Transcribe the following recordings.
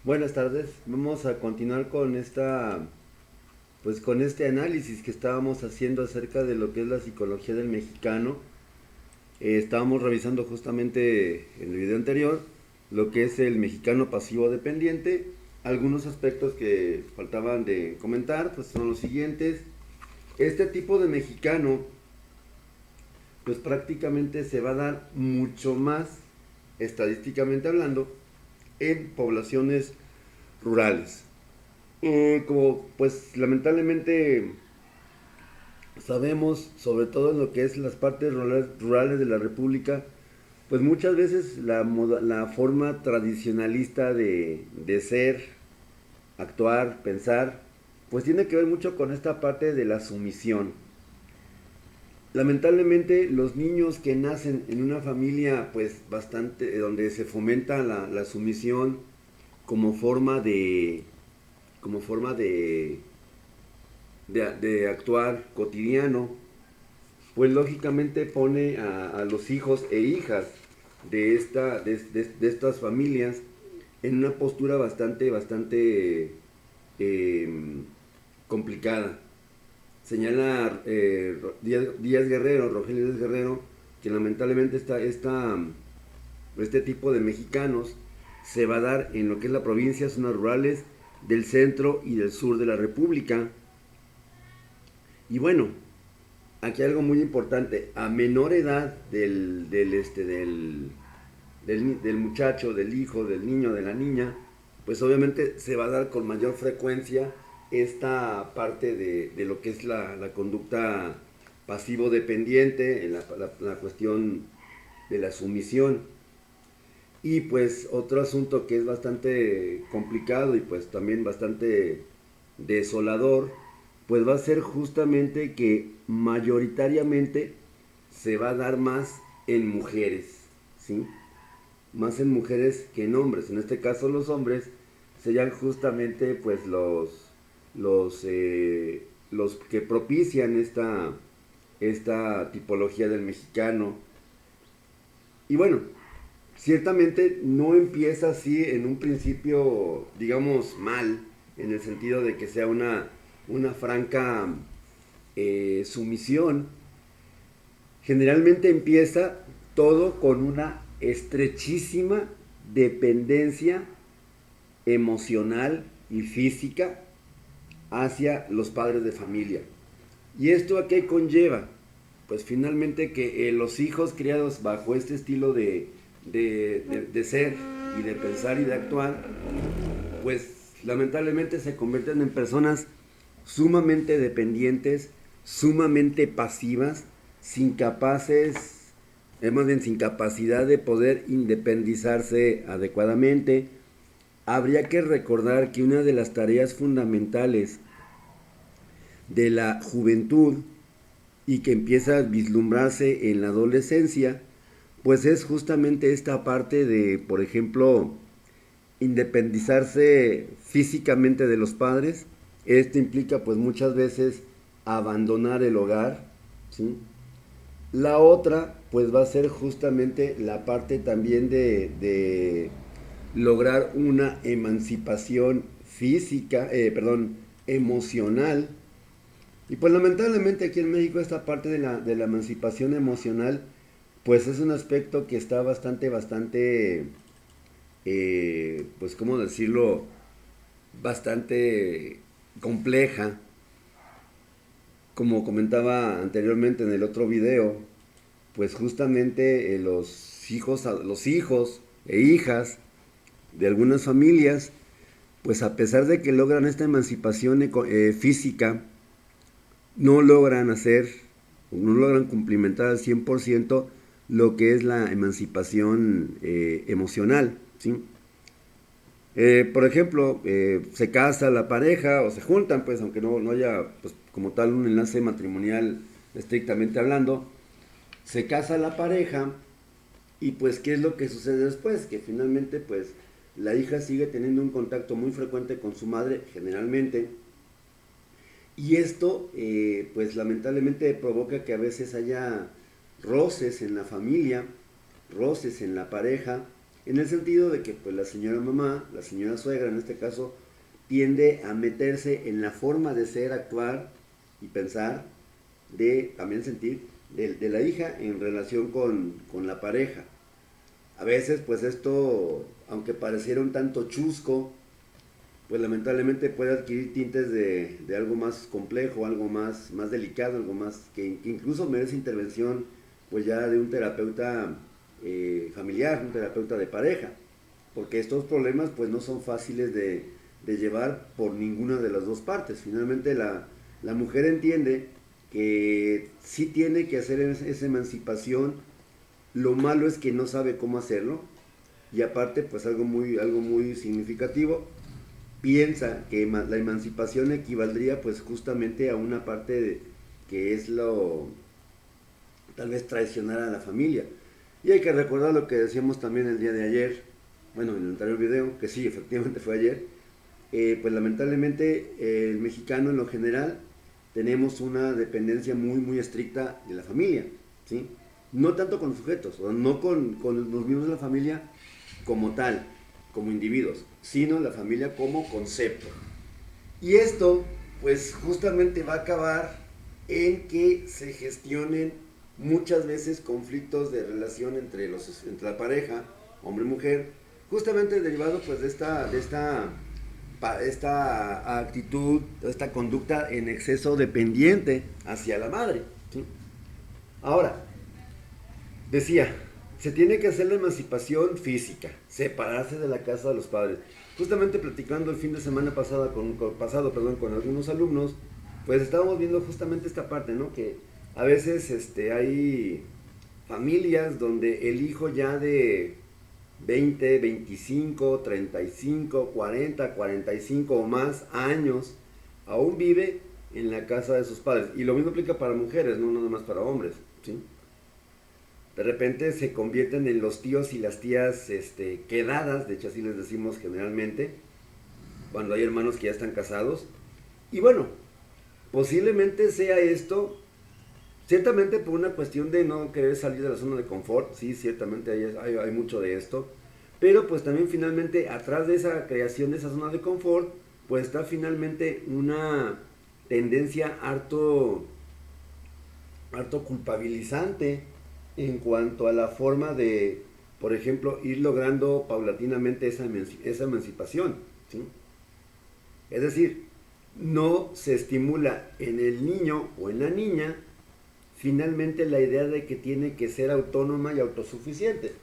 Buenas tardes. Vamos a continuar con pues con este análisis que estábamos haciendo acerca de lo que es la psicología del mexicano. Estábamos revisando justamente en el video anterior lo que es el mexicano pasivo dependiente. Algunos aspectos que faltaban de comentar pues son los siguientes. Este tipo de mexicano pues prácticamente se va a dar mucho más, estadísticamente hablando, en poblaciones rurales. Como pues lamentablemente sabemos, sobre todo en lo que es las partes rurales de la República, pues muchas veces la forma tradicionalista de ser, actuar, pensar, pues tiene que ver mucho con esta parte de la sumisión. Lamentablemente los niños que nacen en una familia pues bastante donde se fomenta la sumisión como forma de como forma de actuar cotidiano, pues lógicamente pone a los hijos e hijas de estas familias en una postura bastante eh, complicada. Señala Díaz Guerrero, Rogelio Díaz Guerrero, que lamentablemente este tipo de mexicanos se va a dar en lo que es la provincia, zonas rurales del centro y del sur de la República. Y bueno, aquí hay algo muy importante. A menor edad del muchacho, del hijo, del niño, de la niña, pues obviamente se va a dar con mayor frecuencia esta parte de lo que es la conducta pasivo-dependiente, en la cuestión de la sumisión. Y pues otro asunto que es bastante complicado y pues también bastante desolador, pues va a ser justamente que mayoritariamente se va a dar más en mujeres, ¿sí? Más en mujeres que en hombres. En este caso los hombres serían justamente pues los que propician esta tipología del mexicano. Y bueno, ciertamente no empieza así en un principio, digamos, mal, en el sentido de que sea una franca sumisión. Generalmente empieza todo con una estrechísima dependencia emocional y física hacia los padres de familia. ¿Y esto a qué conlleva? Pues finalmente que los hijos criados bajo este estilo de ser y de pensar y de actuar, pues lamentablemente se convierten en personas sumamente dependientes, sumamente pasivas, sin capaces, más bien sin capacidad de poder independizarse adecuadamente. Habría que recordar que una de las tareas fundamentales de la juventud y que empieza a vislumbrarse en la adolescencia, pues es justamente esta parte de, por ejemplo, independizarse físicamente de los padres. Esto implica pues muchas veces abandonar el hogar, ¿sí? La otra pues va a ser justamente la parte también de lograr una emancipación física, perdón, emocional. Y pues lamentablemente aquí en México esta parte de la emancipación emocional pues es un aspecto que está bastante, pues cómo decirlo, bastante compleja. Como comentaba anteriormente en el otro video, pues justamente los hijos e hijas de algunas familias, pues a pesar de que logran esta emancipación física, no logran hacer, no logran cumplimentar al 100% lo que es la emancipación emocional, ¿sí? Por ejemplo, se casa la pareja o se juntan, pues aunque no haya pues, como tal un enlace matrimonial estrictamente hablando, se casa la pareja y pues ¿qué es lo que sucede después? Que finalmente pues la hija sigue teniendo un contacto muy frecuente con su madre generalmente y esto pues lamentablemente provoca que a veces haya roces en la familia, roces en la pareja, en el sentido de que pues la señora mamá, la señora suegra en este caso, tiende a meterse en la forma de ser, actuar y pensar, de también sentir, de la hija en relación con la pareja. A veces pues esto, aunque pareciera un tanto chusco, pues lamentablemente puede adquirir tintes de algo más complejo, algo más delicado, algo más que incluso merece intervención pues ya de un terapeuta familiar, un terapeuta de pareja, porque estos problemas pues no son fáciles de llevar por ninguna de las dos partes. Finalmente la mujer entiende que sí tiene que hacer esa emancipación, lo malo es que no sabe cómo hacerlo, y aparte pues algo muy significativo, piensa que la emancipación equivaldría pues justamente a una parte que es lo tal vez traicionar a la familia. Y hay que recordar lo que decíamos también el día de ayer, bueno, en el anterior video, que sí, efectivamente fue ayer, pues lamentablemente el mexicano en lo general tenemos una dependencia muy estricta de la familia, ¿sí? No tanto con los sujetos, o no con los miembros de la familia como tal, como individuos, sino la familia como concepto. Y esto, pues justamente va a acabar en que se gestionen muchas veces conflictos de relación entre la pareja, hombre y mujer, justamente derivado pues de esta actitud, esta conducta en exceso dependiente hacia la madre, ¿sí? Ahora, decía, se tiene que hacer la emancipación física, separarse de la casa de los padres. Justamente platicando el fin de semana con algunos alumnos, pues estábamos viendo justamente esta parte, ¿no? Que a veces hay familias donde el hijo ya de 20, 25, 35, 40, 45 o más años aún vive en la casa de sus padres. Y lo mismo aplica para mujeres, no nada más para hombres, ¿sí? De repente se convierten en los tíos y las tías quedadas, de hecho así les decimos generalmente, cuando hay hermanos que ya están casados. Y bueno, posiblemente sea esto, ciertamente por una cuestión de no querer salir de la zona de confort, sí, ciertamente hay mucho de esto, pero pues también finalmente atrás de esa creación de esa zona de confort, pues está finalmente una tendencia harto culpabilizante en cuanto a la forma de, por ejemplo, ir logrando paulatinamente esa emancipación, ¿sí? Es decir, no se estimula en el niño o en la niña finalmente la idea de que tiene que ser autónoma y autosuficiente.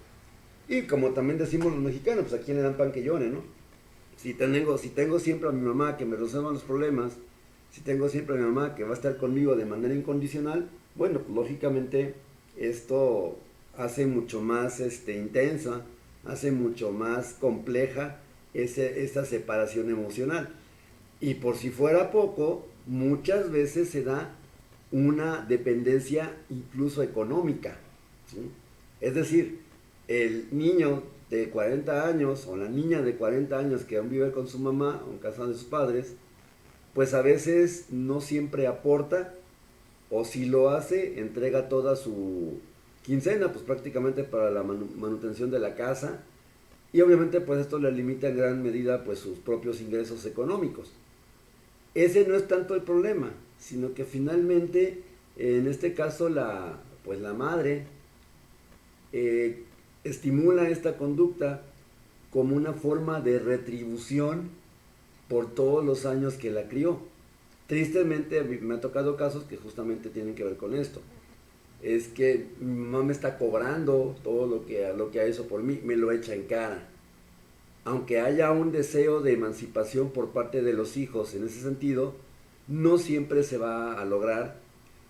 Y como también decimos los mexicanos, pues a quién le dan pan que llore, ¿no? Si tengo siempre a mi mamá que me resuelva los problemas, si tengo siempre a mi mamá que va a estar conmigo de manera incondicional, bueno, pues lógicamente esto hace mucho más intensa, hace mucho más compleja esa separación emocional. Y por si fuera poco, muchas veces se da una dependencia incluso económica, ¿sí? Es decir, el niño de 40 años o la niña de 40 años que aún vive con su mamá o en casa de sus padres, pues a veces no siempre aporta, o si lo hace, entrega toda su quincena, pues prácticamente para la manutención de la casa, y obviamente pues esto le limita en gran medida pues sus propios ingresos económicos. Ese no es tanto el problema, sino que finalmente en este caso pues la madre estimula esta conducta como una forma de retribución por todos los años que la crió. Tristemente me ha tocado casos que justamente tienen que ver con esto. Es que mi mamá me está cobrando todo lo que ha hecho por mí, me lo echa en cara. Aunque haya un deseo de emancipación por parte de los hijos en ese sentido, no siempre se va a lograr,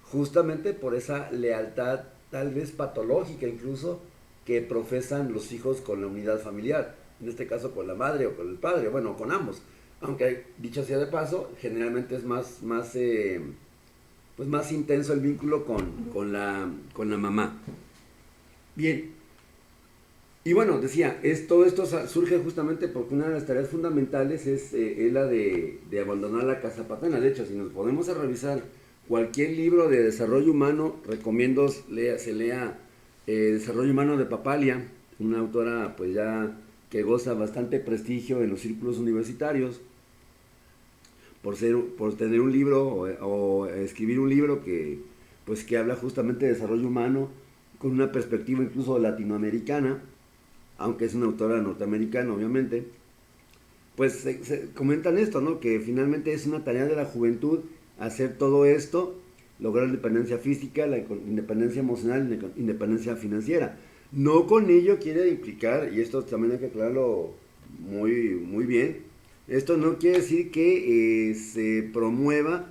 justamente por esa lealtad tal vez patológica incluso que profesan los hijos con la unidad familiar, en este caso con la madre o con el padre, bueno, con ambos. Aunque dicho sea de paso, generalmente es más intenso el vínculo con la mamá. Bien, y bueno, decía, todo esto surge justamente porque una de las tareas fundamentales es la de abandonar la casa paterna. De hecho, si nos ponemos a revisar cualquier libro de desarrollo humano, recomiendo se lea Desarrollo Humano de Papalia, una autora pues ya que goza bastante prestigio en los círculos universitarios por tener un libro o escribir un libro que pues que habla justamente de desarrollo humano con una perspectiva incluso latinoamericana, aunque es una autora norteamericana obviamente. Pues se comentan esto, ¿no? Que finalmente es una tarea de la juventud hacer todo esto, lograr la independencia física, la independencia emocional, la independencia financiera. No con ello quiere implicar, y esto también hay que aclararlo muy bien, esto no quiere decir que se promueva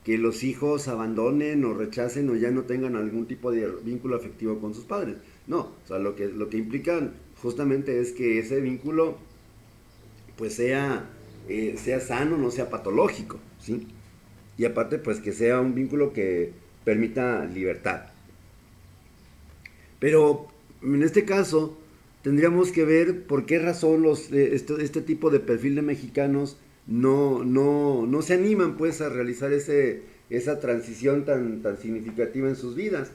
que los hijos abandonen o rechacen o ya no tengan algún tipo de vínculo afectivo con sus padres. No, o sea, lo que implican justamente es que ese vínculo pues sea sano, no sea patológico, ¿sí? Y aparte, pues que sea un vínculo que permita libertad. Pero en este caso, tendríamos que ver por qué razón este tipo de perfil de mexicanos no se animan pues a realizar esa transición tan significativa en sus vidas.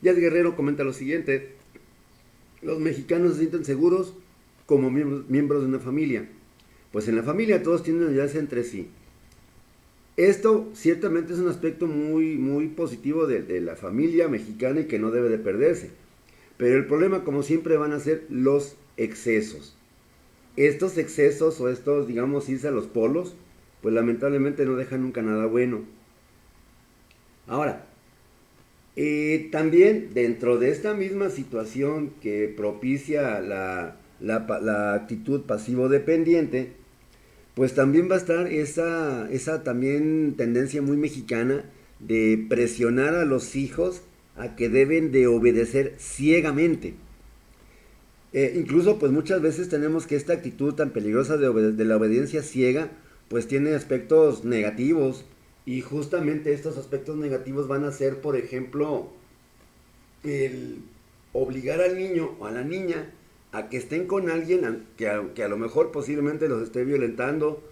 Díaz Guerrero comenta lo siguiente: los mexicanos se sienten seguros como miembros de una familia, pues en la familia todos tienen unidad entre sí. Esto ciertamente es un aspecto muy positivo de la familia mexicana y que no debe de perderse. Pero el problema, como siempre, van a ser los excesos. Estos excesos o estos, digamos, irse a los polos, pues lamentablemente no dejan nunca nada bueno. Ahora, también dentro de esta misma situación que propicia la actitud pasivo-dependiente, pues también va a estar esa también tendencia muy mexicana de presionar a los hijos a que deben de obedecer ciegamente. Incluso pues muchas veces tenemos que esta actitud tan peligrosa de la obediencia ciega pues tiene aspectos negativos, y justamente estos aspectos negativos van a ser, por ejemplo, el obligar al niño o a la niña a que estén con alguien que a lo mejor posiblemente los esté violentando,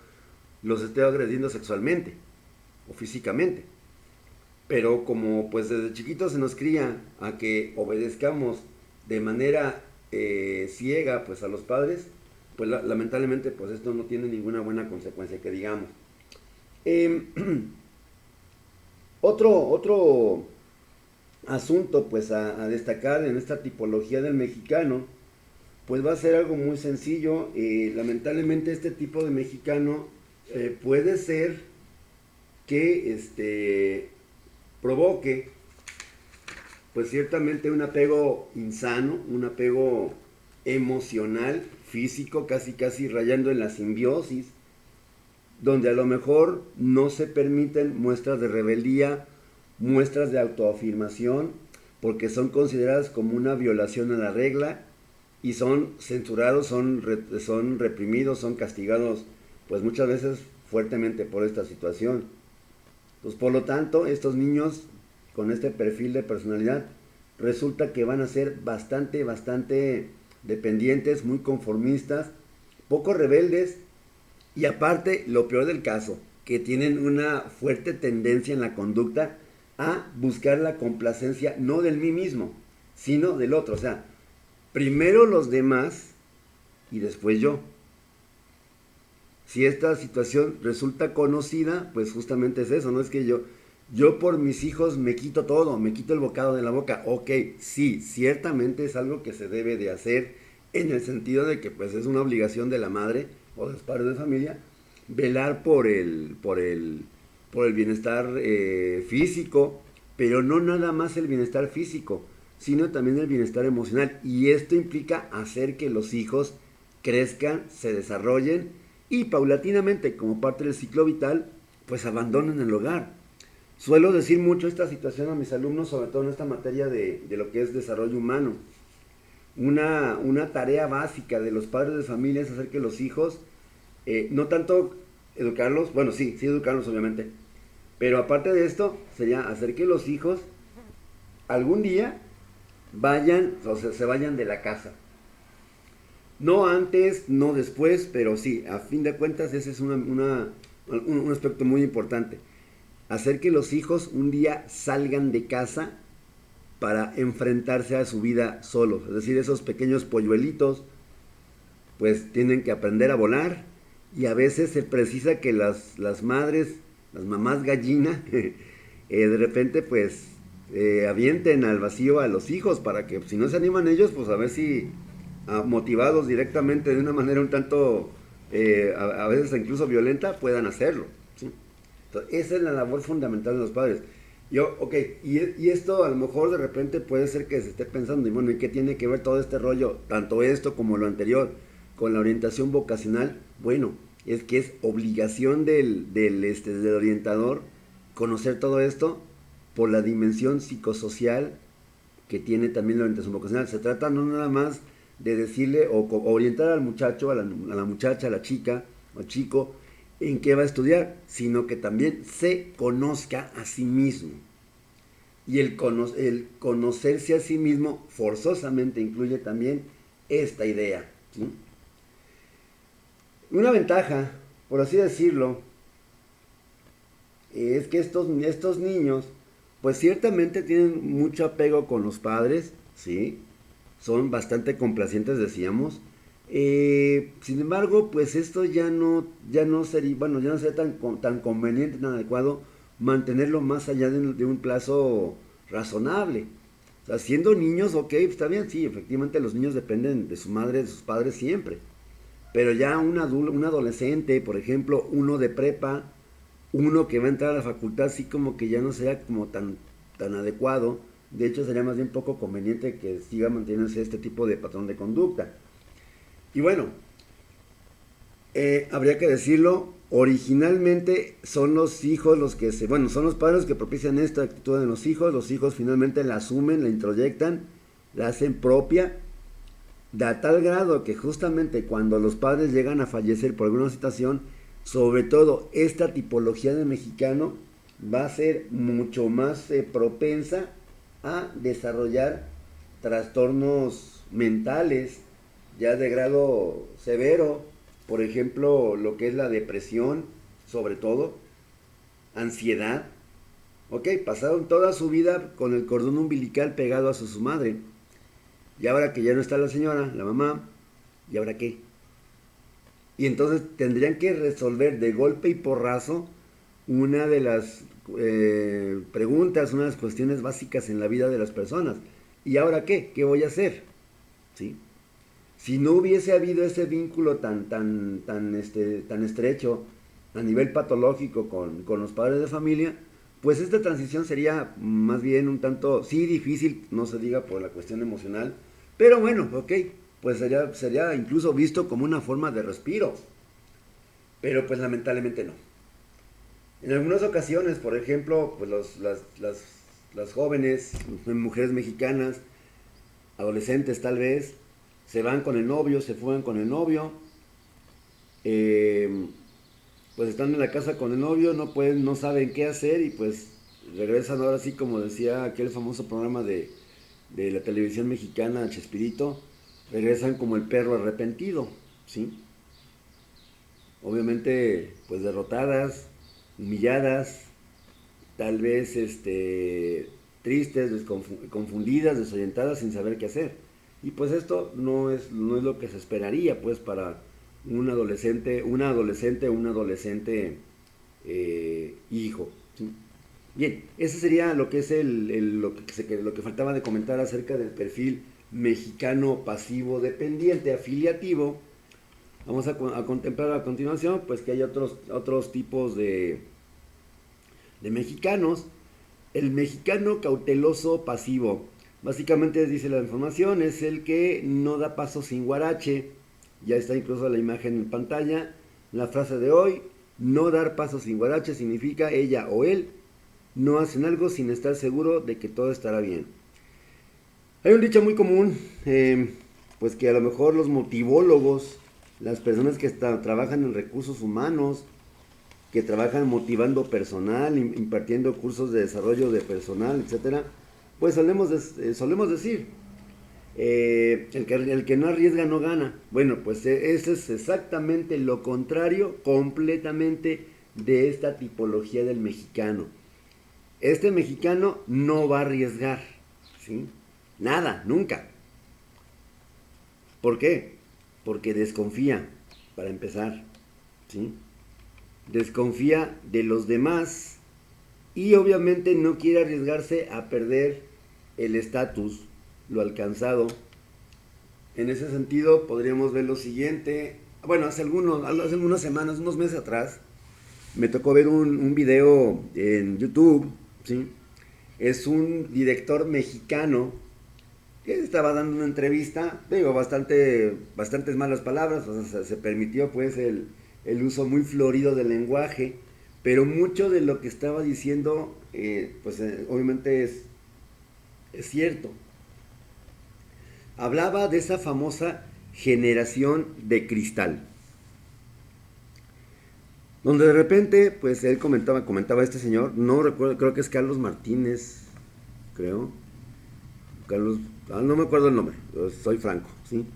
los esté agrediendo sexualmente o físicamente. Pero como pues desde chiquitos se nos cría a que obedezcamos de manera ciega pues a los padres, pues lamentablemente pues esto no tiene ninguna buena consecuencia que digamos. Eh, otro asunto pues a destacar en esta tipología del mexicano pues va a ser algo muy sencillo. Lamentablemente este tipo de mexicano puede ser que provoque pues ciertamente un apego insano, un apego emocional, físico, casi rayando en la simbiosis, donde a lo mejor no se permiten muestras de rebeldía, muestras de autoafirmación, porque son consideradas como una violación a la regla y son censurados, son reprimidos, son castigados pues muchas veces fuertemente por esta situación. Pues por lo tanto, estos niños con este perfil de personalidad resulta que van a ser bastante dependientes, muy conformistas, poco rebeldes, y aparte, lo peor del caso, que tienen una fuerte tendencia en la conducta a buscar la complacencia no del mí mismo, sino del otro. O sea, primero los demás y después yo. Si esta situación resulta conocida, pues justamente es eso, no es que yo por mis hijos me quito todo, me quito el bocado de la boca. Ok, sí, ciertamente es algo que se debe de hacer en el sentido de que pues es una obligación de la madre o de los padres de familia velar por el bienestar físico, pero no nada más el bienestar físico, sino también el bienestar emocional. Y esto implica hacer que los hijos crezcan, se desarrollen y paulatinamente, como parte del ciclo vital, pues abandonen el hogar. Suelo decir mucho esta situación a mis alumnos, sobre todo en esta materia de lo que es desarrollo humano. Una tarea básica de los padres de familia es hacer que los hijos, no tanto educarlos, bueno, sí educarlos obviamente, pero aparte de esto, sería hacer que los hijos algún día vayan, o sea, se vayan de la casa. No antes, no después, pero sí, a fin de cuentas ese es un aspecto muy importante. Hacer que los hijos un día salgan de casa para enfrentarse a su vida solos. Es decir, esos pequeños polluelitos pues tienen que aprender a volar, y a veces se precisa que las madres, las mamás gallina, de repente pues avienten al vacío a los hijos para que si no se animan ellos, pues a ver si motivados directamente de una manera un tanto, a veces incluso violenta, puedan hacerlo, ¿sí? Entonces, esa es la labor fundamental de los padres. Yo, ok, y esto a lo mejor de repente puede ser que se esté pensando, y bueno, ¿y qué tiene que ver todo este rollo, tanto esto como lo anterior, con la orientación vocacional? Bueno, es que es obligación del orientador conocer todo esto por la dimensión psicosocial que tiene también la orientación vocacional. Se trata no nada más de decirle o orientar al muchacho, a la muchacha, a la chica o chico en qué va a estudiar, sino que también se conozca a sí mismo. Y el conocerse a sí mismo forzosamente incluye también esta idea, ¿sí? Una ventaja, por así decirlo, es que estos niños, pues ciertamente tienen mucho apego con los padres, ¿sí? Son bastante complacientes, decíamos. Sin embargo, pues esto ya no sería, bueno, ya no sería tan conveniente, tan adecuado mantenerlo más allá de un plazo razonable. O sea, siendo niños, ok, está bien, sí, efectivamente los niños dependen de su madre, de sus padres siempre. Pero ya un adolescente, por ejemplo, uno de prepa, uno que va a entrar a la facultad, sí como que ya no sea como tan adecuado. De hecho, sería más bien poco conveniente que siga manteniéndose este tipo de patrón de conducta. Y bueno, habría que decirlo, originalmente son los hijos son los padres que propician esta actitud en los hijos finalmente la asumen, la introyectan, la hacen propia, da tal grado que justamente cuando los padres llegan a fallecer por alguna situación, sobre todo esta tipología de mexicano va a ser mucho más propensa a desarrollar trastornos mentales ya de grado severo, por ejemplo, lo que es la depresión, sobre todo, ansiedad. Ok, pasaron toda su vida con el cordón umbilical pegado a su madre. Y ahora que ya no está la señora, la mamá, ¿y ahora qué? Y entonces tendrían que resolver de golpe y porrazo una de las preguntas, una de las cuestiones básicas en la vida de las personas. ¿Y ahora qué? ¿Qué voy a hacer? ¿Sí? Si no hubiese habido ese vínculo tan estrecho a nivel patológico con los padres de familia, pues esta transición sería más bien un tanto, sí, difícil, no se diga por la cuestión emocional, pero bueno, ok, pues sería incluso visto como una forma de respiro, pero pues lamentablemente no. En algunas ocasiones, por ejemplo, pues las jóvenes, mujeres mexicanas, adolescentes tal vez, se van con el novio, se fugan con el novio, pues están en la casa con el novio, no saben qué hacer, y pues regresan ahora sí, como decía aquel famoso programa de la televisión mexicana, Chespirito, regresan como el perro arrepentido, ¿sí? Obviamente, pues derrotadas, humilladas, tal vez tristes, confundidas, desorientadas, sin saber qué hacer. Y pues esto no es lo que se esperaría pues para un adolescente, un adolescente hijo, ¿sí? Bien, ese sería lo que es lo que faltaba de comentar acerca del perfil mexicano pasivo dependiente afiliativo. Vamos a contemplar a continuación pues que hay otros tipos de mexicanos. El mexicano cauteloso pasivo, básicamente dice la información, es el que no da paso sin guarache. Ya está incluso la imagen en pantalla. La frase de hoy: no dar paso sin guarache, significa ella o él no hacen algo sin estar seguro de que todo estará bien. Hay un dicho muy común, pues que a lo mejor los motivólogos, las personas que trabajan en recursos humanos, que trabajan motivando personal, impartiendo cursos de desarrollo de personal, etcétera, pues solemos decir, el que no arriesga no gana. Bueno, pues eso es exactamente lo contrario, completamente, de esta tipología del mexicano. Este mexicano no va a arriesgar, ¿sí? Nada, nunca. ¿Por qué? Porque desconfía, para empezar, ¿sí? Desconfía de los demás y obviamente no quiere arriesgarse a perder el estatus, lo alcanzado. En ese sentido podríamos ver lo siguiente. Bueno, hace algunas semanas, unos meses atrás, me tocó ver un video en YouTube, ¿sí? Es un director mexicano que estaba dando una entrevista, digo, bastantes malas palabras, o sea, se permitió pues el uso muy florido del lenguaje, pero mucho de lo que estaba diciendo, obviamente es cierto. Hablaba de esa famosa generación de cristal, donde de repente, pues él comentaba este señor, no recuerdo, creo que es Carlos Martínez, creo, Carlos, no me acuerdo el nombre, soy franco, ¿sí?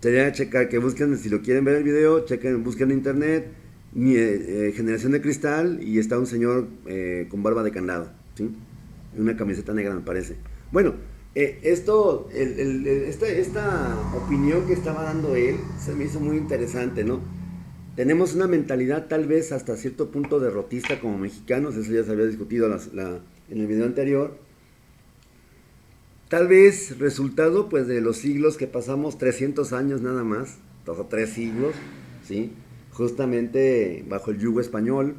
Sería checar, que busquen, si lo quieren ver el video, busquen en internet, generación de cristal, y está un señor con barba de candado, ¿sí? Una camiseta negra me parece. Bueno, esta opinión que estaba dando él, se me hizo muy interesante, ¿no? Tenemos una mentalidad tal vez hasta cierto punto derrotista como mexicanos, eso ya se había discutido en el video anterior. Tal vez resultado pues de los siglos que pasamos, 300 años nada más, o 3 siglos, ¿sí? Justamente bajo el yugo español,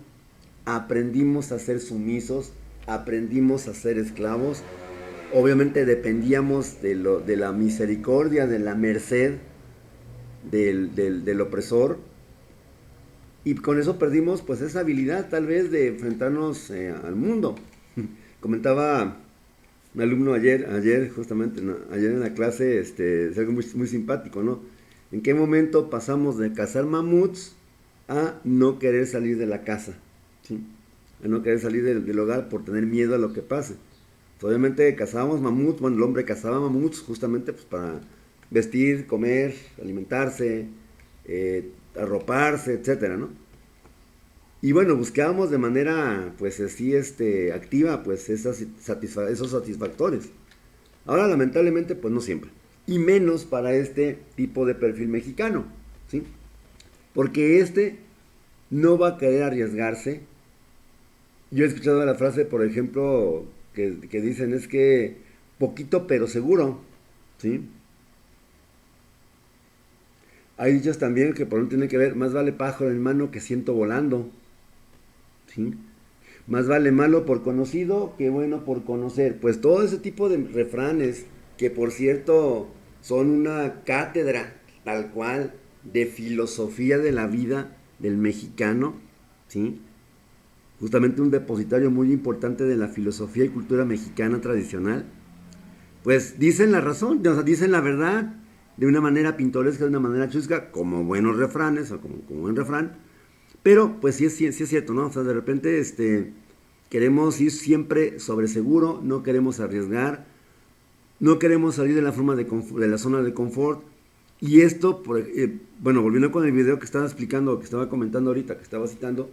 aprendimos a ser sumisos, aprendimos a ser esclavos, obviamente dependíamos de la misericordia, de la merced del opresor, y con eso perdimos pues esa habilidad tal vez de enfrentarnos al mundo. Comentaba un alumno ayer justamente, ¿no? Ayer en la clase, es algo muy, muy simpático, ¿no? ¿En qué momento pasamos de cazar mamuts a no querer salir de la casa? ¿Sí? A no querer salir del hogar por tener miedo a lo que pase. Pues obviamente cazábamos mamuts, bueno, el hombre cazaba mamuts justamente pues para vestir, comer, alimentarse, arroparse, etcétera, ¿no? Y bueno, buscábamos de manera, pues así, activa, pues esos satisfactores. Ahora, lamentablemente, pues no siempre. Y menos para este tipo de perfil mexicano, ¿sí? Porque no va a querer arriesgarse. Yo he escuchado la frase, por ejemplo, que dicen es que poquito pero seguro, ¿sí? Hay dichos también que por un tiene que ver, más vale pájaro en mano que ciento volando, ¿sí? Más vale malo por conocido que bueno por conocer. Pues todo ese tipo de refranes, que por cierto son una cátedra tal cual de filosofía de la vida del mexicano, ¿sí? Justamente un depositario muy importante de la filosofía y cultura mexicana tradicional, pues dicen la razón, o sea, dicen la verdad de una manera pintoresca, de una manera chusca, como buenos refranes o como buen refrán. Pero pues sí es cierto, ¿no? O sea, de repente queremos ir siempre sobre seguro, no queremos arriesgar, no queremos salir de de la zona de confort. Y esto, bueno, volviendo con el video que estaba explicando, que estaba comentando ahorita, que estaba citando,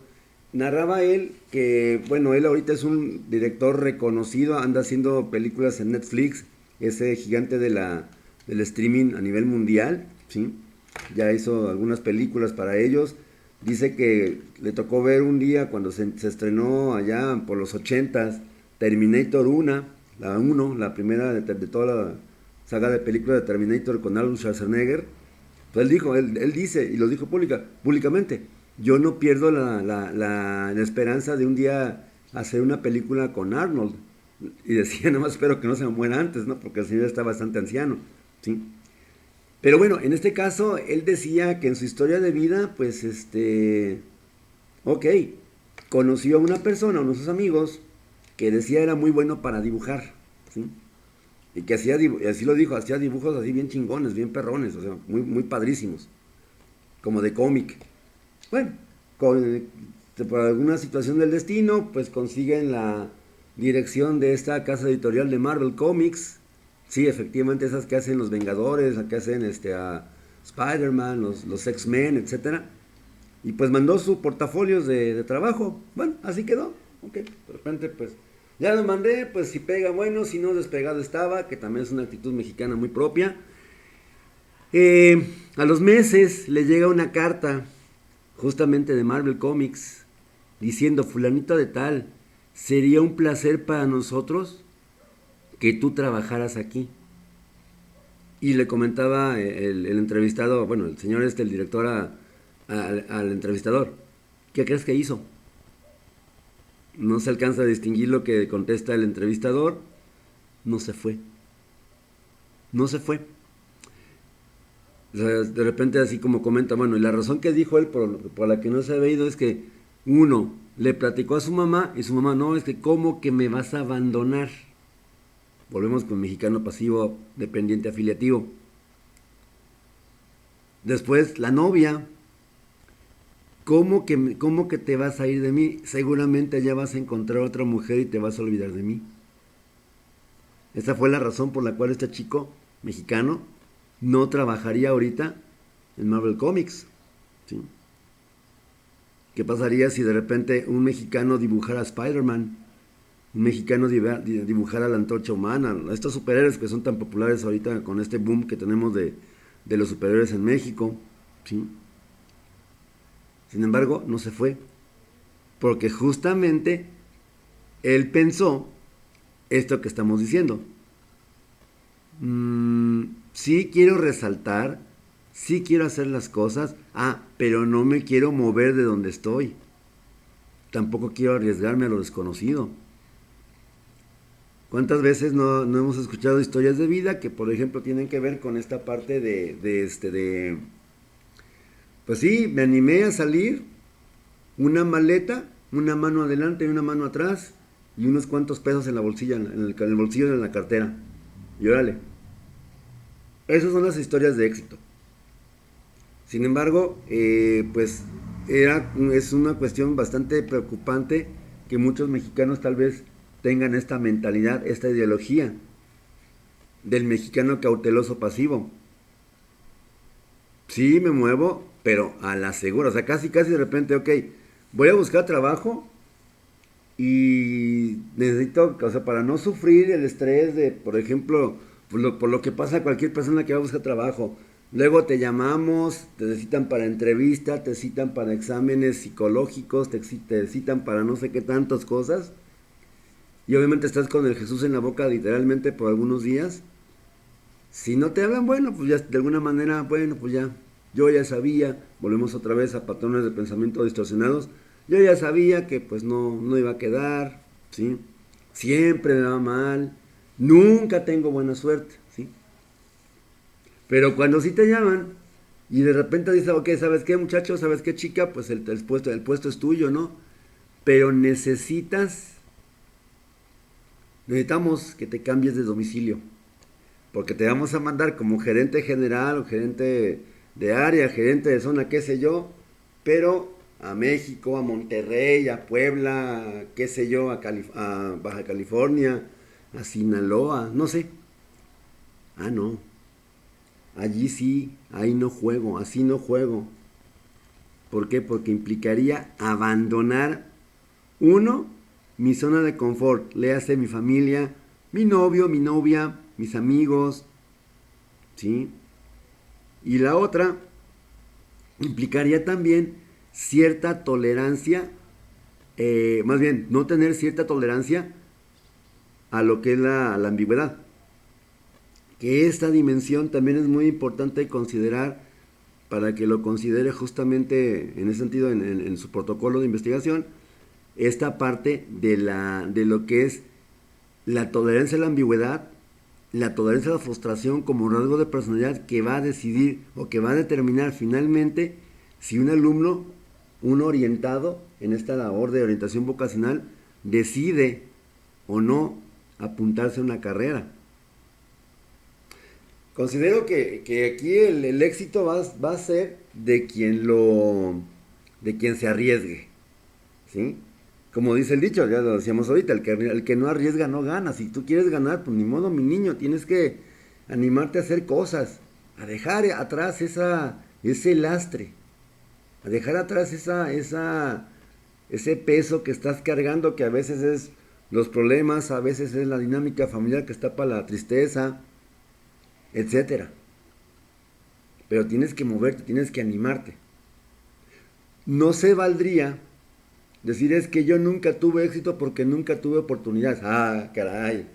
narraba él que, bueno, él ahorita es un director reconocido, anda haciendo películas en Netflix, ese gigante del streaming a nivel mundial, ¿sí? Ya hizo algunas películas para ellos. Dice que le tocó ver un día cuando se estrenó allá por los 80s Terminator 1, la primera de toda la saga de películas de Terminator con Arnold Schwarzenegger. Pues él dice, y lo dijo públicamente, yo no pierdo la esperanza de un día hacer una película con Arnold. Y decía, nada más espero que no se me muera antes, ¿no? Porque el señor está bastante anciano, ¿sí? Pero bueno, en este caso, él decía que en su historia de vida, pues ok, conoció a una persona, uno de sus amigos, que decía era muy bueno para dibujar, ¿sí? Y que así lo dijo, hacía dibujos así bien chingones, bien perrones, o sea, muy, muy padrísimos, como de cómic. Bueno, por alguna situación del destino, pues consiguen la dirección de esta casa editorial de Marvel Comics. Sí, efectivamente, esas que hacen los Vengadores, que hacen a Spider-Man, los X-Men, etcétera. Y pues mandó su portafolio de trabajo. Bueno, así quedó. Ok, de repente, pues Ya lo mandé, pues si pega, bueno, si no, despegado estaba, que también es una actitud mexicana muy propia. A los meses le llega una carta, justamente de Marvel Comics, diciendo, fulanito de tal, sería un placer para nosotros que tú trabajaras aquí. Y le comentaba el entrevistado, bueno, el señor el director al entrevistador, ¿qué crees que hizo? No se alcanza a distinguir lo que contesta el entrevistador, no se fue, no se fue. O sea, de repente así como comenta, bueno, y la razón que dijo él por la que no se ha ido es que, uno, le platicó a su mamá y su mamá, no, es que ¿cómo que me vas a abandonar? Volvemos con mexicano pasivo, dependiente afiliativo. Después, la novia, cómo que te vas a ir de mí? Seguramente ya vas a encontrar otra mujer y te vas a olvidar de mí. Esa fue la razón por la cual este chico mexicano no trabajaría ahorita en Marvel Comics. ¿Sí? ¿Qué pasaría si de repente un mexicano dibujara a Spider-Man? Un mexicano dibujara a la Antorcha Humana. Estos superhéroes que son tan populares ahorita con este boom que tenemos de los superhéroes en México. ¿Sí? Sin embargo, no se fue. Porque justamente él pensó esto que estamos diciendo. Sí quiero resaltar, sí quiero hacer las cosas, pero no me quiero mover de donde estoy. Tampoco quiero arriesgarme a lo desconocido. ¿Cuántas veces no hemos escuchado historias de vida que, por ejemplo, tienen que ver con esta parte pues sí, me animé a salir, una maleta, una mano adelante y una mano atrás, y unos cuantos pesos en la bolsilla, en el bolsillo de la cartera. Y órale. Esas son las historias de éxito. Sin embargo, pues es una cuestión bastante preocupante que muchos mexicanos tal vez tengan esta mentalidad, esta ideología del mexicano cauteloso pasivo. Sí, me muevo, pero a la segura. O sea, casi de repente, ok, voy a buscar trabajo y necesito, o sea, para no sufrir el estrés de, por ejemplo, por lo que pasa a cualquier persona que va a buscar trabajo. Luego te llamamos, te citan para entrevista, te citan para exámenes psicológicos, te citan para no sé qué tantas cosas. Y obviamente estás con el Jesús en la boca literalmente por algunos días. Si no te hablan, bueno, pues ya de alguna manera, bueno, pues ya, yo ya sabía, volvemos otra vez a patrones de pensamiento distorsionados, yo ya sabía que pues no iba a quedar, ¿sí? Siempre me va mal, nunca tengo buena suerte, ¿sí? Pero cuando sí te llaman y de repente dices, ok, ¿sabes qué muchacho? ¿Sabes qué chica? Pues el puesto es tuyo, ¿no? Pero necesitamos que te cambies de domicilio. Porque te vamos a mandar como gerente general o gerente de área, gerente de zona, qué sé yo, pero a México, a Monterrey, a Puebla, qué sé yo, a Baja California, a Sinaloa, no sé. No, allí sí, ahí no juego, así no juego. ¿Por qué? Porque implicaría abandonar, uno, mi zona de confort, léase mi familia, mi novio, mi novia, mis amigos, ¿sí? Y la otra implicaría también cierta tolerancia, más bien, no tener cierta tolerancia a lo que es la ambigüedad. Que esta dimensión también es muy importante considerar para que lo considere justamente en ese sentido en su protocolo de investigación, esta parte de lo que es la tolerancia a la ambigüedad, la tolerancia a la frustración como rasgo de personalidad que va a decidir o que va a determinar finalmente si un alumno, un orientado en esta labor de orientación vocacional, decide o no apuntarse a una carrera. Considero que aquí el éxito va a ser de quien se arriesgue, ¿sí? Como dice el dicho, ya lo decíamos ahorita, el que no arriesga no gana. Si tú quieres ganar, pues ni modo, mi niño, tienes que animarte a hacer cosas, a dejar atrás ese lastre, a dejar atrás ese peso que estás cargando, que a veces es los problemas, a veces es la dinámica familiar que está para la tristeza, etcétera. Pero tienes que moverte, tienes que animarte. No se valdría decir es que yo nunca tuve éxito porque nunca tuve oportunidades. Ah, caray.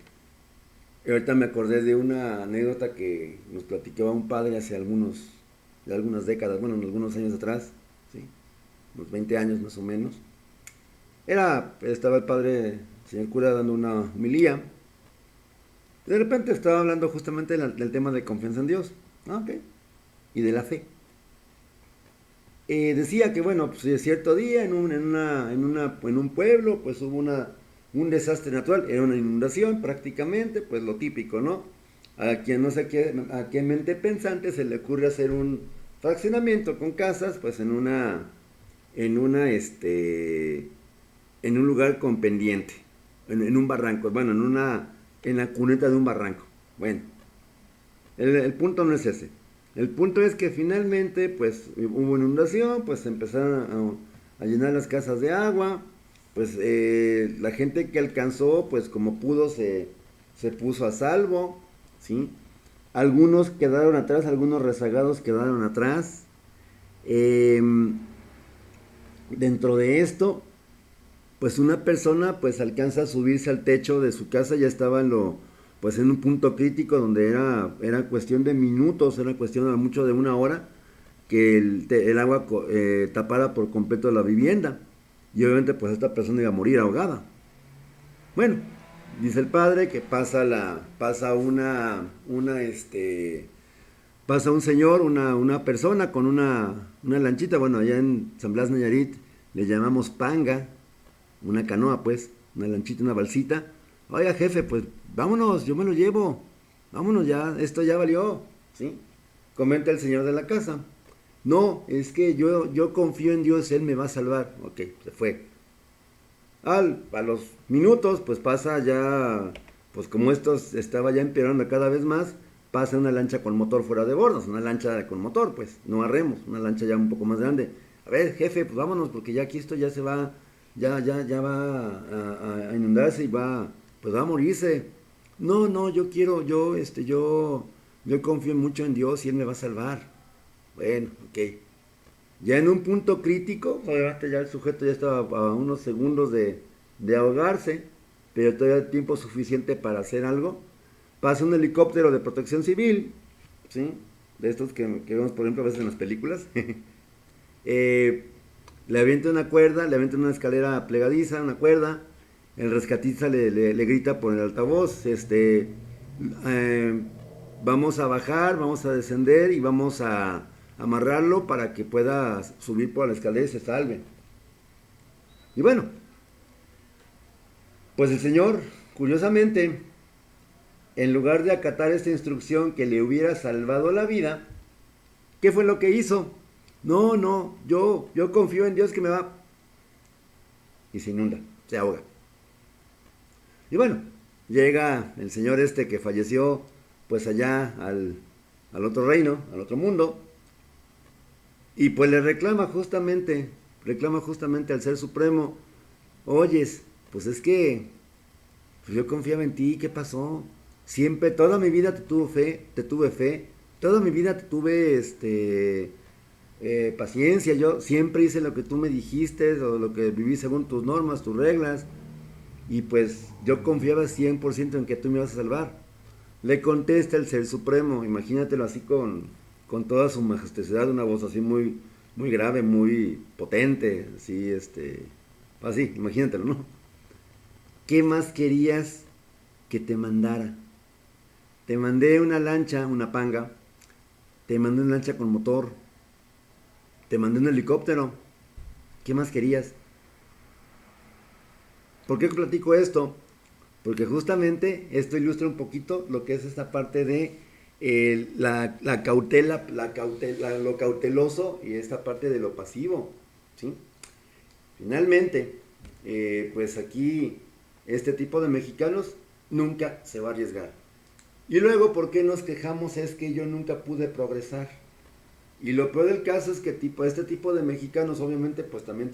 Y ahorita me acordé de una anécdota que nos platicaba un padre hace algunas décadas, bueno, algunos años atrás, ¿sí? Unos 20 años más o menos. Estaba el padre, el señor cura, dando una homilía. De repente estaba hablando justamente del tema de confianza en Dios. Ah, ok. Y de la fe. Decía que, bueno, pues cierto día en un pueblo, pues hubo un desastre natural, era una inundación prácticamente, pues lo típico, ¿no? A quien no sé qué, a quien mente pensante se le ocurre hacer un fraccionamiento con casas, pues en un lugar con pendiente, en un barranco, bueno, en la cuneta de un barranco. Bueno, el punto no es ese. El punto es que finalmente, pues, hubo inundación, pues empezaron a llenar las casas de agua, pues la gente que alcanzó, pues como pudo, se puso a salvo, ¿sí? Algunos quedaron atrás, algunos rezagados quedaron atrás. Eh, Dentro de esto, pues una persona pues alcanza a subirse al techo de su casa, ya estaba pues en un punto crítico donde era cuestión de minutos, era cuestión a mucho de una hora que el agua tapara por completo la vivienda. Y obviamente pues esta persona iba a morir ahogada. Bueno, dice el padre que pasa un señor, una persona con una lanchita, bueno, allá en San Blas Nayarit le llamamos panga, una canoa pues, una lanchita, una balsita. Oiga jefe, pues vámonos, yo me lo llevo, vámonos ya, esto ya valió, ¿sí? Comenta el señor de la casa. No, es que yo confío en Dios, Él me va a salvar. Ok, se fue. A los minutos, pues pasa ya, pues como esto estaba ya empeorando cada vez más, pasa una lancha con motor fuera de bordos, una lancha con motor, pues, no a remos, una lancha ya un poco más grande. A ver, jefe, pues vámonos, porque ya aquí esto ya se va, ya va a inundarse y pues va a morirse. No, no, yo confío mucho en Dios y Él me va a salvar. Bueno, ok. Ya en un punto crítico, obviamente ya el sujeto ya estaba a unos segundos de ahogarse, pero todavía tiempo suficiente para hacer algo. Pasa un helicóptero de protección civil, ¿sí? De estos que vemos, por ejemplo, a veces en las películas. eh, Le avienta una cuerda, le avienta una escalera plegadiza, una cuerda. El rescatista le grita por el altavoz, vamos a bajar, vamos a descender y vamos a amarrarlo para que pueda subir por la escalera y se salve. Y bueno, pues el señor, curiosamente, en lugar de acatar esta instrucción que le hubiera salvado la vida, ¿qué fue lo que hizo? No, no, yo confío en Dios que me va. Y se inunda, se ahoga. Y bueno, llega el señor que falleció, pues allá al otro reino, al otro mundo, y pues le reclama justamente al Ser Supremo, oyes, pues es que pues yo confiaba en ti, ¿qué pasó? Siempre, toda mi vida te tuve fe, toda mi vida te tuve paciencia, yo siempre hice lo que tú me dijiste, o lo que viví según tus normas, tus reglas, y pues yo confiaba 100% en que tú me ibas a salvar. Le contesta el Ser Supremo, imagínatelo así con toda su majestuosidad, una voz así muy, muy grave, muy potente, así, imagínatelo, ¿no? ¿Qué más querías que te mandara? Te mandé una lancha, una panga, te mandé una lancha con motor, te mandé un helicóptero, ¿qué más querías? ¿Por qué platico esto? Porque justamente esto ilustra un poquito lo que es esta parte de la cautela, lo cauteloso y esta parte de lo pasivo, ¿sí? Finalmente, pues aquí este tipo de mexicanos nunca se va a arriesgar. Y luego, ¿por qué nos quejamos? Es que yo nunca pude progresar. Y lo peor del caso es que este tipo de mexicanos obviamente pues también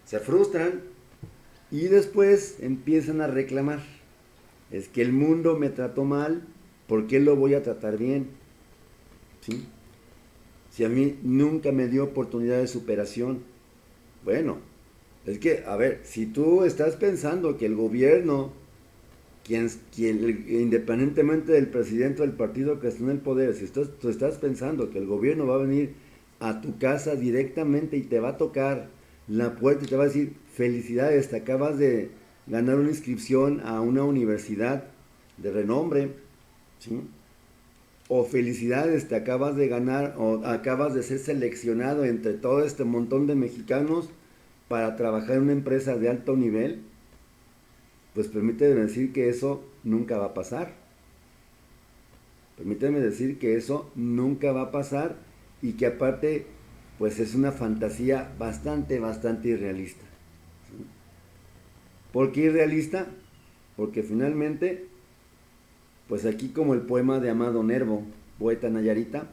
se frustran, Y después empiezan a reclamar. Es que el mundo me trató mal, ¿por qué lo voy a tratar bien? ¿Sí? Si a mí nunca me dio oportunidad de superación. Bueno, es que, a ver, si tú estás pensando que el gobierno, independientemente del presidente o del partido que esté en el poder, si tú estás pensando que el gobierno va a venir a tu casa directamente y te va a tocar la puerta y te va a decir, felicidades, te acabas de ganar una inscripción a una universidad de renombre, ¿sí? O felicidades, te acabas de ganar o acabas de ser seleccionado entre todo este montón de mexicanos para trabajar en una empresa de alto nivel, pues permíteme decir que eso nunca va a pasar. Permíteme decir que eso nunca va a pasar y que aparte, pues es una fantasía bastante, bastante irrealista. ¿Sí? ¿Por qué irrealista? Porque finalmente, pues aquí como el poema de Amado Nervo, poeta nayarita,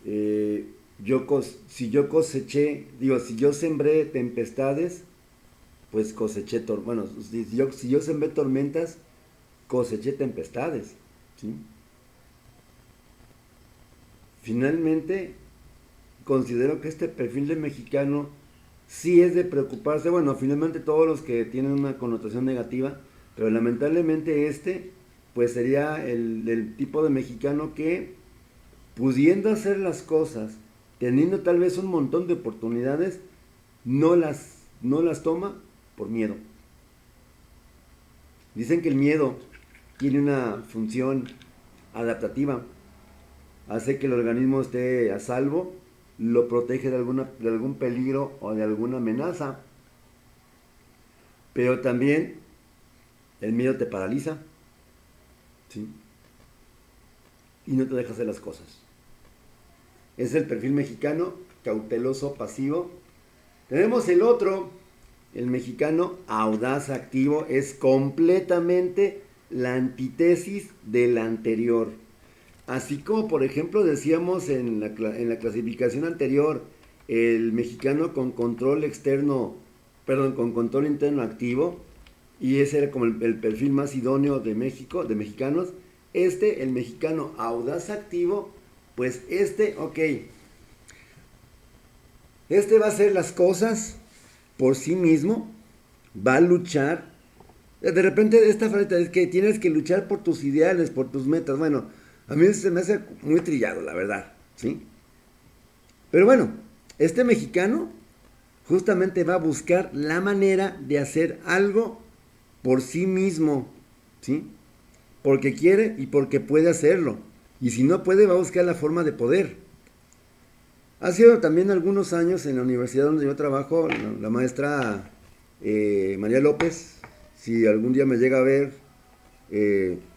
si yo coseché, si yo sembré tempestades, pues coseché, bueno, si yo sembré tormentas, coseché tempestades, ¿sí? Finalmente, considero que este perfil de mexicano sí es de preocuparse, bueno, finalmente todos los que tienen una connotación negativa, pero lamentablemente pues sería el tipo de mexicano que, pudiendo hacer las cosas, teniendo tal vez un montón de oportunidades, no las toma por miedo. Dicen que el miedo tiene una función adaptativa, hace que el organismo esté a salvo, lo protege de algún peligro o de alguna amenaza, pero también el miedo te paraliza, ¿sí? Y no te deja hacer las cosas. Es el perfil mexicano, cauteloso, pasivo. Tenemos el otro, el mexicano audaz, activo, es completamente la antítesis del anterior. Así como por ejemplo decíamos en la clasificación anterior, el mexicano con control externo, perdón, con control interno activo, y ese era como el perfil más idóneo de México, de mexicanos. El mexicano audaz activo, pues ok, va a hacer las cosas por sí mismo, va a luchar. De repente esta frase es que tienes que luchar por tus ideales, por tus metas. Bueno, a mí se me hace muy trillado, la verdad, ¿sí? Pero bueno, este mexicano justamente va a buscar la manera de hacer algo por sí mismo, ¿sí? Porque quiere y porque puede hacerlo. Y si no puede, va a buscar la forma de poder. Ha sido también algunos años en la universidad donde yo trabajo, la maestra María López, si algún día me llega a ver,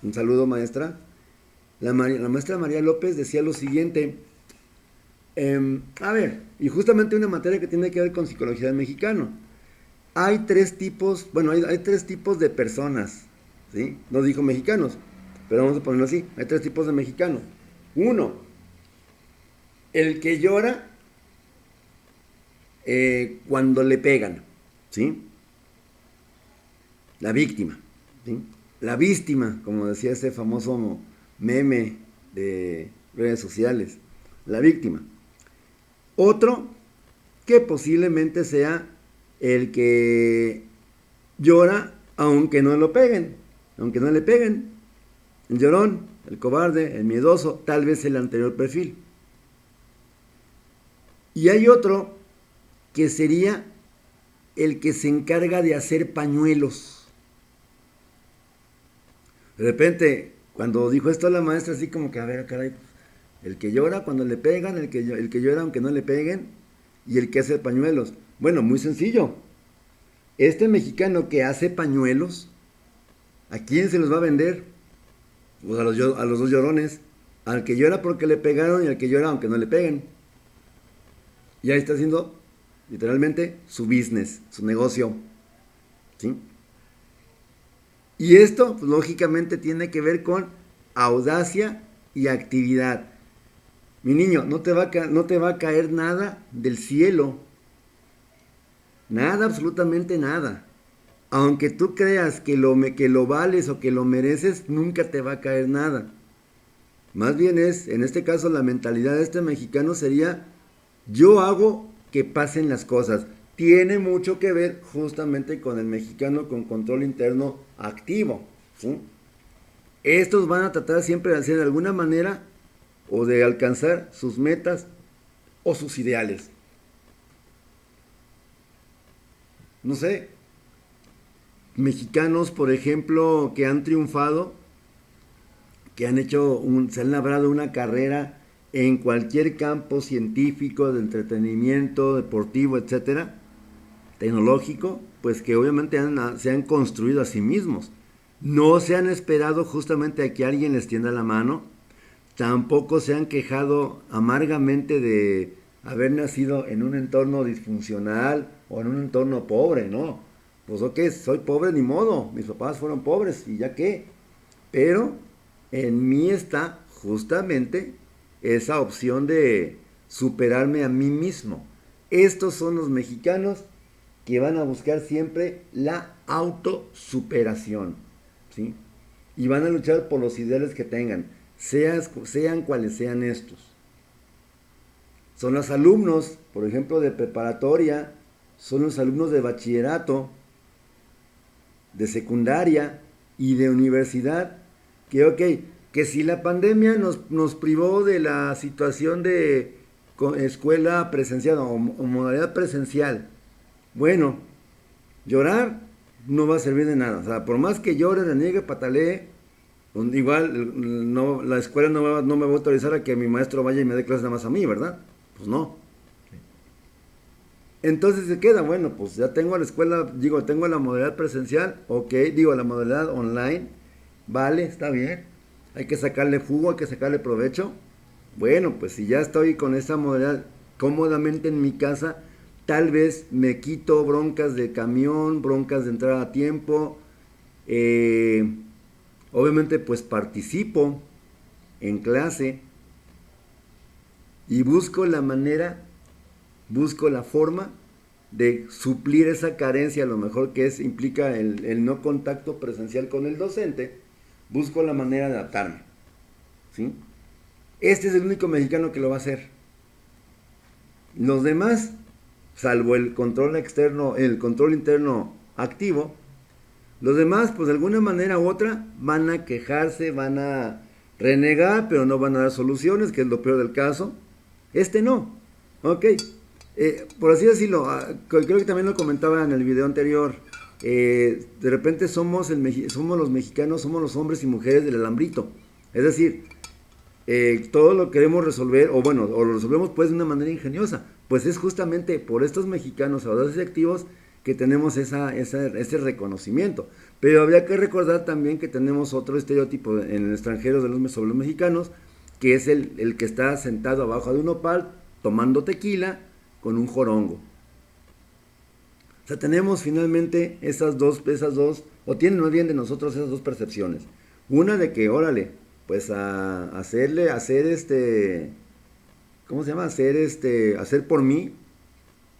un saludo maestra. La maestra María López decía lo siguiente, a ver, y justamente una materia que tiene que ver con psicología del mexicano. Hay tres tipos, bueno, hay tres tipos de personas, ¿sí? No dijo mexicanos, pero vamos a ponerlo así, hay tres tipos de mexicanos. Uno, el que llora cuando le pegan, ¿sí? La víctima, ¿sí? La víctima, como decía ese famoso meme de redes sociales, la víctima. Otro que posiblemente sea el que llora aunque no lo peguen, aunque no le peguen. El llorón, el cobarde, el miedoso, tal vez el anterior perfil. Y hay otro que sería el que se encarga de hacer pañuelos. De repente, cuando dijo esto la maestra, así como que, a ver, caray, el que llora cuando le pegan, el que llora aunque no le peguen, y el que hace pañuelos. Bueno, muy sencillo. Este mexicano que hace pañuelos, ¿a quién se los va a vender? Pues a los dos llorones. Al que llora porque le pegaron y al que llora aunque no le peguen. Y ahí está haciendo literalmente su business, su negocio. ¿Sí? Y esto, pues, lógicamente, tiene que ver con audacia y actividad. Mi niño, no te va a caer nada del cielo. Nada, absolutamente nada. Aunque tú creas que lo vales o que lo mereces, nunca te va a caer nada. Más bien en este caso, la mentalidad de este mexicano sería, yo hago que pasen las cosas. Tiene mucho que ver justamente con el mexicano con control interno activo. ¿Sí? Estos van a tratar siempre de hacer de alguna manera o de alcanzar sus metas o sus ideales. No sé, mexicanos, por ejemplo, que han triunfado, que se han labrado una carrera en cualquier campo científico, de entretenimiento, deportivo, etcétera, tecnológico, pues que obviamente se han construido a sí mismos. No se han esperado justamente a que alguien les tienda la mano, tampoco se han quejado amargamente de haber nacido en un entorno disfuncional o en un entorno pobre, ¿no? Pues ok, soy pobre ni modo, mis papás fueron pobres y ya qué. Pero en mí está justamente esa opción de superarme a mí mismo. Estos son los mexicanos que van a buscar siempre la autosuperación, ¿sí? Y van a luchar por los ideales que tengan, sean cuales sean estos. Son los alumnos, por ejemplo, de preparatoria, son los alumnos de bachillerato, de secundaria y de universidad, que ok, que si la pandemia nos privó de la situación de escuela presencial o modalidad presencial, bueno, llorar no va a servir de nada. O sea, por más que llore, reniegue, patalee, igual no, la escuela no me va a autorizar a que mi maestro vaya y me dé clases nada más a mí, ¿verdad? Pues no. Entonces se queda, bueno, pues ya tengo la escuela, digo, tengo la modalidad presencial, ok, digo, la modalidad online, vale, está bien, hay que sacarle jugo, hay que sacarle provecho. Bueno, pues si ya estoy con esa modalidad cómodamente en mi casa, tal vez me quito broncas de camión, broncas de entrar a tiempo, eh, obviamente pues participo en clase y busco la forma de suplir esa carencia, a lo mejor que implica el no contacto presencial con el docente, busco la manera de adaptarme. ¿Sí? Este es el único mexicano que lo va a hacer. Los demás, salvo el control externo, el control interno activo, los demás, pues de alguna manera u otra, van a quejarse, van a renegar, pero no van a dar soluciones, que es lo peor del caso. Este no. Ok. Por así decirlo, creo que también lo comentaba en el video anterior. De repente somos los mexicanos, somos los hombres y mujeres del alambrito. Es decir, todo lo queremos resolver, o bueno, o lo resolvemos pues de una manera ingeniosa. Pues es justamente por estos mexicanos audaces y activos que tenemos ese reconocimiento. Pero habría que recordar también que tenemos otro estereotipo en el extranjero sobre los mexicanos, que es el que está sentado abajo de un nopal tomando tequila con un jorongo. O sea, tenemos finalmente esas dos, o tienen más bien de nosotros esas dos percepciones. Una de que, órale, pues ¿cómo se llama? Hacer por mí,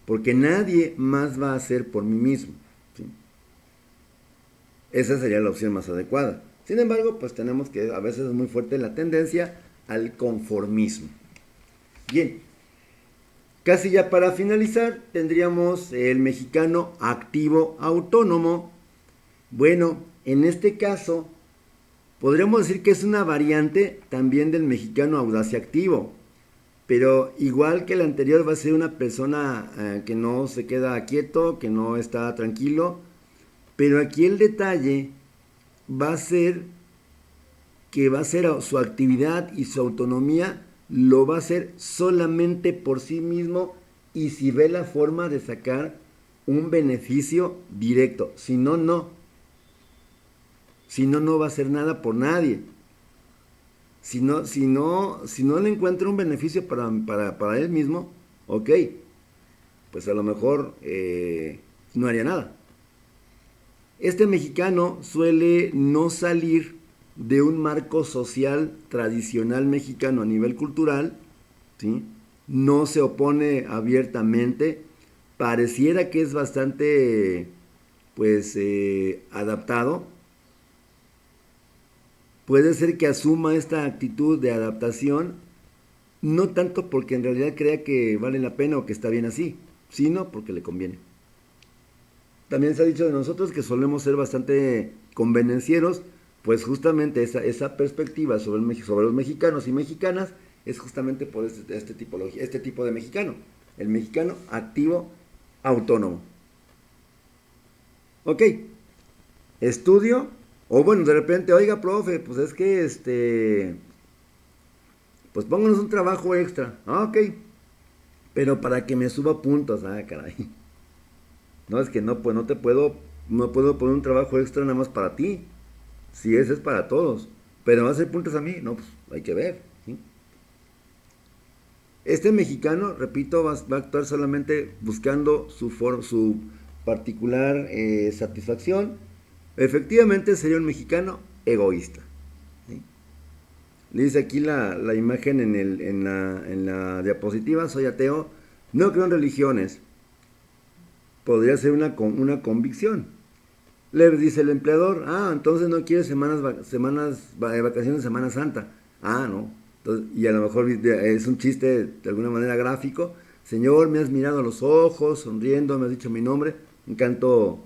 porque nadie más va a hacer por mí mismo. ¿Sí? Esa sería la opción más adecuada. Sin embargo, pues tenemos que, a veces es muy fuerte la tendencia al conformismo. Bien, casi ya para finalizar, tendríamos el mexicano activo autónomo. Bueno, en este caso, podríamos decir que es una variante también del mexicano audaz y activo. Pero igual que el anterior va a ser una persona que no se queda quieto, que no está tranquilo. Pero aquí el detalle va a ser que va a ser su actividad y su autonomía lo va a hacer solamente por sí mismo y si ve la forma de sacar un beneficio directo. Si no, no. Si no, no va a hacer nada por nadie. Si no le encuentra un beneficio para él mismo, ok, pues a lo mejor no haría nada. Este mexicano suele no salir de un marco social tradicional mexicano a nivel cultural, ¿sí? No se opone abiertamente, pareciera que es bastante, pues, adaptado, puede ser que asuma esta actitud de adaptación, no tanto porque en realidad crea que vale la pena o que está bien así, sino porque le conviene. También se ha dicho de nosotros que solemos ser bastante convenencieros, pues justamente esa perspectiva sobre los mexicanos y mexicanas es justamente por este tipo de mexicano, el mexicano activo autónomo. Ok, estudio, o bueno, de repente, oiga, profe, pues es que pues pónganos un trabajo extra. Ah, ok, pero para que me suba puntos, ah, caray. No, es que no, pues no puedo poner un trabajo extra nada más para ti. Si ese es para todos. Pero va a hacer puntos a mí, no, pues hay que ver. ¿Sí? Este mexicano, repito, va a actuar solamente buscando su particular satisfacción. Efectivamente sería un mexicano egoísta. ¿Sí? Le dice aquí la imagen en la diapositiva, soy ateo, no creo en religiones. Podría ser una convicción. Le dice el empleador, ah, entonces no quiere vacaciones de Semana Santa. Ah, no. Entonces, y a lo mejor es un chiste de alguna manera gráfico. Señor, me has mirado a los ojos, sonriendo, me has dicho mi nombre. Un canto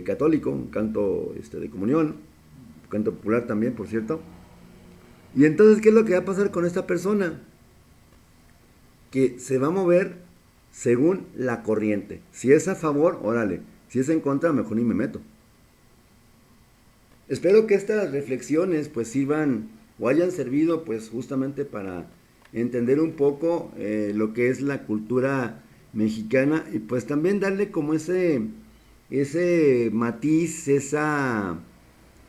católico, un canto de comunión, un canto popular también, por cierto. Y entonces, ¿qué es lo que va a pasar con esta persona? Que se va a mover según la corriente. Si es a favor, órale. Si es en contra, mejor ni me meto. Espero que estas reflexiones pues sirvan o hayan servido pues justamente para entender un poco lo que es la cultura mexicana y pues también darle como ese matiz,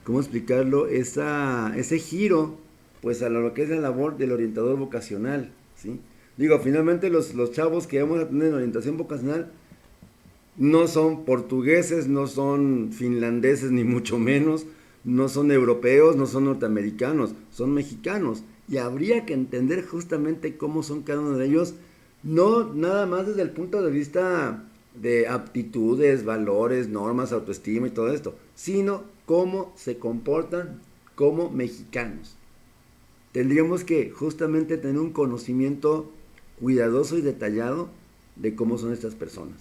¿cómo explicarlo? Ese giro pues a lo que es la labor del orientador vocacional, ¿sí? Digo, finalmente los chavos que vamos a tener en orientación vocacional no son portugueses, no son finlandeses, ni mucho menos, no son europeos, no son norteamericanos, son mexicanos. Y habría que entender justamente cómo son cada uno de ellos, no nada más desde el punto de vista de aptitudes, valores, normas, autoestima y todo esto, sino cómo se comportan como mexicanos. Tendríamos que justamente tener un conocimiento cuidadoso y detallado de cómo son estas personas.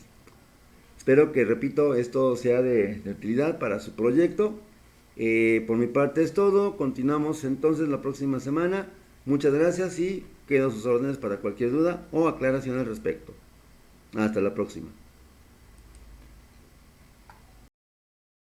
Espero que, repito, esto sea de utilidad para su proyecto. Por mi parte es todo. Continuamos entonces la próxima semana. Muchas gracias y quedo a sus órdenes para cualquier duda o aclaración al respecto. Hasta la próxima.